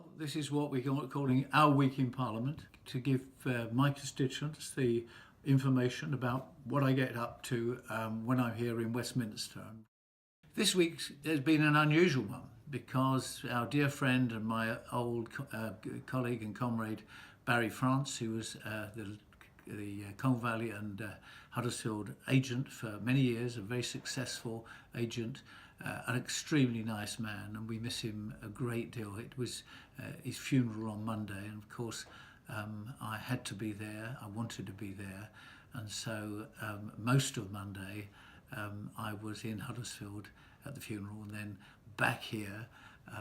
Well, this is what we're calling our week in Parliament, to give my constituents the information about what I get up to when I'm here in Westminster. This week has been an unusual one because our dear friend and my old colleague and comrade Barry France, who was the Colne Valley and Huddersfield agent for many years, a very successful agent, an extremely nice man, and we miss him a great deal. It was his funeral on Monday, and of course I had to be there, I wanted to be there, and so most of Monday I was in Huddersfield at the funeral and then back here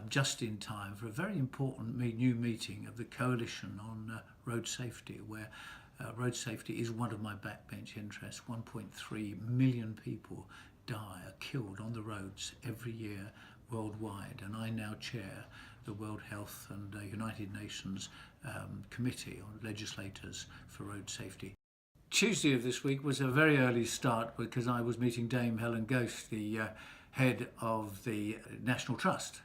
just in time for a very important new meeting of the Coalition on Road Safety, where road safety is one of my backbench interests. 1.3 million people die, are killed on the roads every year worldwide, and I now chair the World Health and United Nations Committee on Legislators for Road Safety. Tuesday of this week was a very early start because I was meeting Dame Helen Ghost, the head of the National Trust.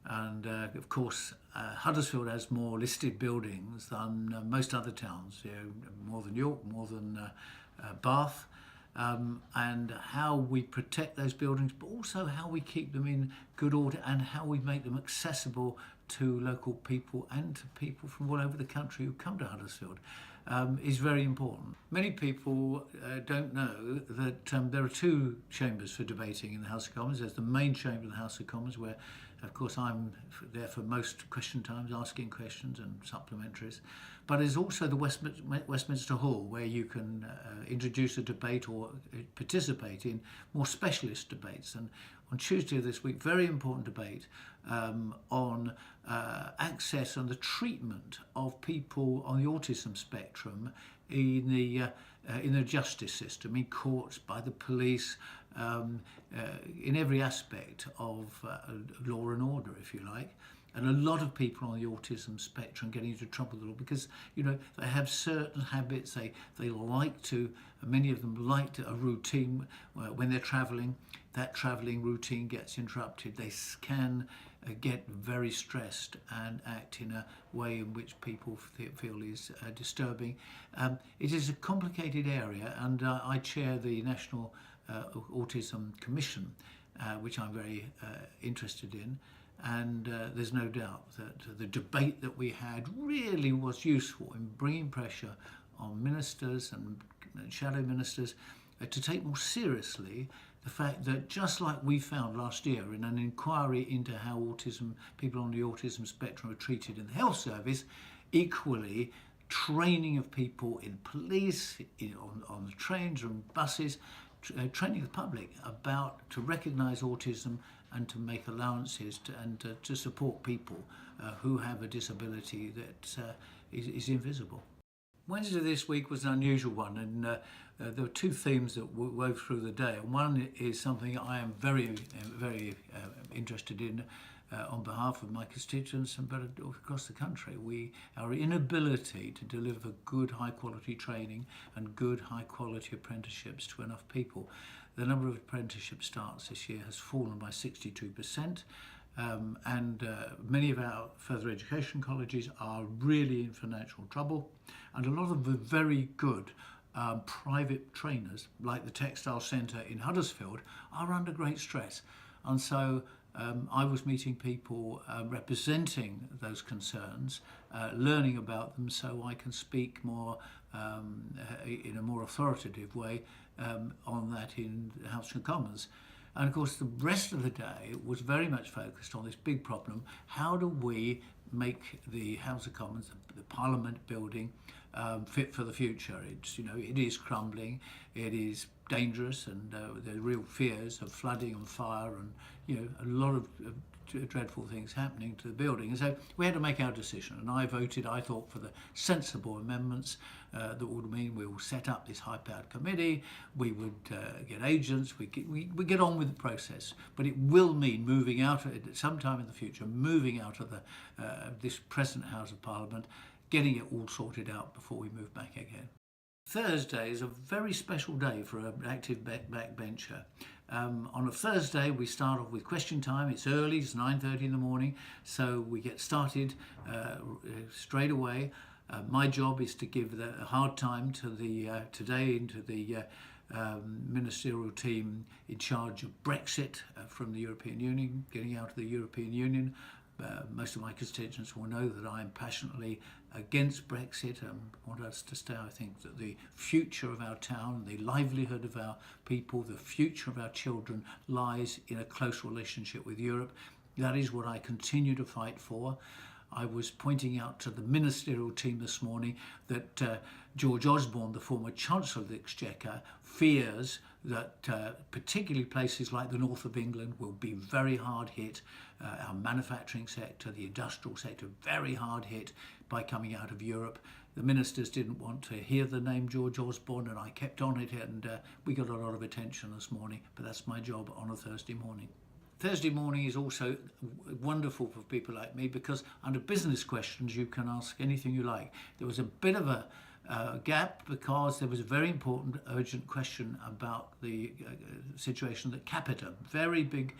And of course, Huddersfield has more listed buildings than most other towns, more than York, more than Bath, and how we protect those buildings, but also how we keep them in good order and how we make them accessible to local people and to people from all over the country who come to Huddersfield. Is very important. Many people don't know that there are two chambers for debating in the House of Commons. There's the main chamber of the House of Commons, where of course I'm there for most question times, asking questions and supplementaries. But there's also the Westminster Hall, where you can introduce a debate or participate in more specialist debates. And on Tuesday of this week, very important debate on access and the treatment of people on the autism spectrum in the justice system, in courts, by the police, in every aspect of law and order, if you like. And a lot of people on the autism spectrum getting into trouble because, they have certain habits. They like to, many of them like a routine when they're travelling. That travelling routine gets interrupted. They can get very stressed and act in a way in which people feel is disturbing. It is a complicated area, and I chair the National Autism Commission, which I'm very interested in. And there's no doubt that the debate that we had really was useful in bringing pressure on ministers and shadow ministers to take more seriously the fact that, just like we found last year in an inquiry into how people on the autism spectrum are treated in the health service, equally training of people in police, on the trains and buses, training the public to recognise autism and to make allowances to support people who have a disability that is invisible. Wednesday this week was an unusual one, and there were two themes that wove through the day. One is something I am very, very interested in on behalf of my constituents and across the country. Our inability to deliver good, high-quality training and good, high-quality apprenticeships to enough people. The number of apprenticeship starts this year has fallen by 62%. And many of our further education colleges are really in financial trouble, and a lot of the very good private trainers, like the Textile Centre in Huddersfield, are under great stress. And so I was meeting people representing those concerns, learning about them so I can speak more in a more authoritative way on that in the House of Commons. And of course, the rest of the day was very much focused on this big problem: how do we make the House of Commons, the Parliament building, fit for the future? It is crumbling, it is dangerous, and there are real fears of flooding and fire, and a lot of dreadful things happening to the building. And so we had to make our decision, and I voted, I thought, for the sensible amendments that would mean we will set up this high-powered committee, we would get agents, we get on with the process, but it will mean moving out of it sometime in the future, moving out of this present House of Parliament, getting it all sorted out before we move back again. Thursday is a very special day for an active backbencher On a Thursday, we start off with question time. It's early, it's 9:30 in the morning, so we get started straight away. My job is to give a hard time to the ministerial team in charge of Brexit from the European Union, getting out of the European Union. Most of my constituents will know that I am passionately against Brexit and want us to stay. I think that the future of our town, the livelihood of our people, the future of our children lies in a close relationship with Europe. That is what I continue to fight for. I was pointing out to the ministerial team this morning that George Osborne, the former Chancellor of the Exchequer, fears that particularly places like the north of England will be very hard hit. Our manufacturing sector, the industrial sector, very hard hit by coming out of Europe. The ministers didn't want to hear the name George Osborne, and I kept on it, and we got a lot of attention this morning, but that's my job on a Thursday morning. Thursday morning is also wonderful for people like me because under business questions you can ask anything you like. There was a bit of a gap because there was a very important urgent question about the situation at Capita, very big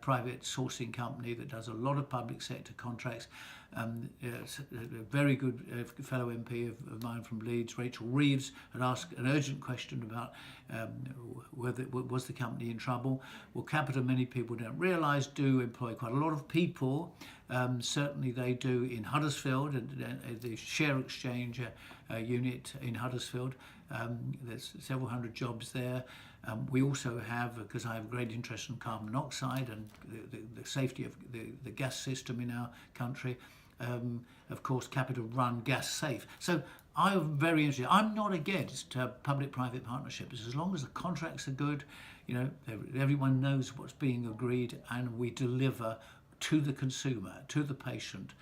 private sourcing company that does a lot of public sector contracts. A very good fellow MP of mine from Leeds, Rachel Reeves, had asked an urgent question about whether was the company in trouble. Well, Capita, many people don't realise, do employ quite a lot of people. Certainly they do in Huddersfield, and the share exchange unit in Huddersfield. There's several hundred jobs there. We also have, because I have a great interest in carbon monoxide and the safety of the gas system in our country, of course, Capita run Gas Safe. So I'm very interested. I'm not against public-private partnerships as long as the contracts are good. You know, everyone knows what's being agreed, and we deliver to the consumer, to the patient,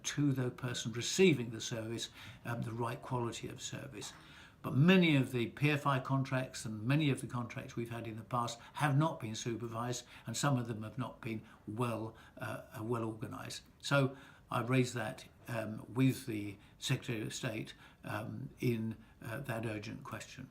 to the person receiving the service, the right quality of service. But many of the PFI contracts and many of the contracts we've had in the past have not been supervised, and some of them have not been well organised. So I raised that with the Secretary of State in that urgent question.